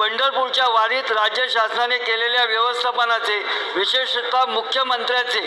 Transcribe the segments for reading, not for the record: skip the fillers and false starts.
पंढरपूरच्या वारीत राज्य शासनाने केलेल्या व्यवस्थापनाचे, विशेषतः मुख्यमंत्र्याचे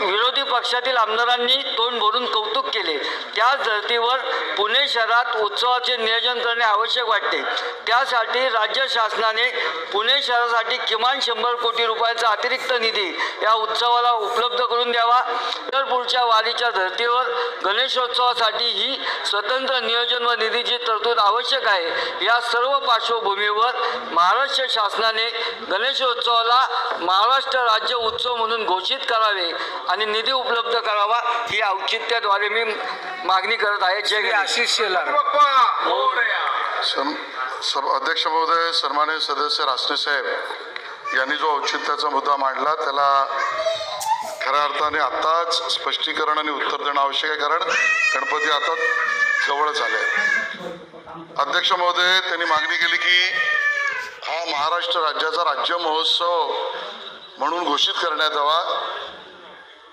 विरोधी पक्षातील आमदारांनी तोंड भरून कौतुक केले। त्याच धर्तीवर पुणे शहरात उत्सवाचे नियोजन करणे आवश्यक वाटते। त्यासाठी राज्य शासनाने पुणे शहरासाठी किमान 100 कोटी रुपयाचा अतिरिक्त निधी या उत्सवाला उपलब्ध करून द्यावा। पंढरपूरच्या वारीच्या धर्तीवर गणेशोत्सवासाठी ही स्वतंत्र नियोजन व निधीची तरतूद आवश्यक आहे। या सर्व पार्श्वभूमीवर महाराष्ट्र शासनाने गणेशोत्सवाला महाराष्ट्र राज्य उत्सव म्हणून घोषित करावे आणि निधी उपलब्ध करावा ही औचित्याद्वारे मी मागणी करत आहे। जय आशिष शेलार। अध्यक्ष महोदय, सन्माननीय सदस्य रासने साहेब यांनी जो औचित्याचा मुद्दा मांडला त्याला खऱ्या अर्थाने आताच स्पष्टीकरण आणि उत्तर देणं आवश्यक आहे, कारण गणपती आता जवळच आले। अध्यक्ष महोदय, त्यांनी मागणी केली की हा महाराष्ट्र राज्याचा राज्य महोत्सव म्हणून घोषित करण्यात यावा।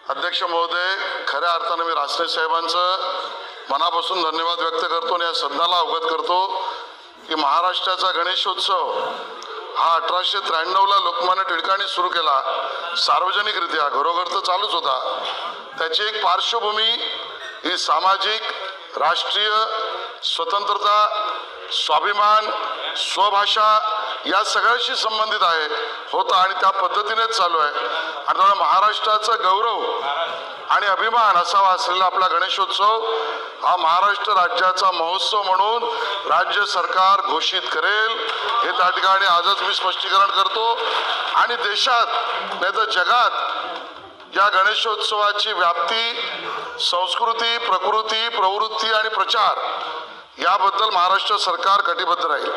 अध्यक्ष महोदय, खऱ्या अर्थाने मी रासने साहेबांचं मनापासून धन्यवाद व्यक्त करतो आणि या सदनाला अवगत करतो की महाराष्ट्राचा गणेशोत्सव हा 1893ला लोकमान्य टिळकांनी सुरू केला, सार्वजनिकरित्या, घरोघर तर चालूच होता। त्याची एक पार्श्वभूमी ही सामाजिक, राष्ट्रीय स्वतंत्रता, स्वाभिमान, स्वभाषा या सगळ्याशी संबंधित आहे होता आणि त्या पद्धतीनेच चालू आहे। आणि त्यामुळे महाराष्ट्राचा गौरव आणि अभिमान असावा असलेला आपला गणेशोत्सव हा महाराष्ट्र राज्याचा महोत्सव म्हणून राज्य सरकार घोषित करेल हे त्या ठिकाणी आजच मी स्पष्टीकरण करतो। आणि देशात नाही तर जगात या गणेशोत्सवाची व्याप्ती, संस्कृती, प्रकृती, प्रवृत्ती आणि प्रचार याबद्दल महाराष्ट्र सरकार कटिबद्ध राहील।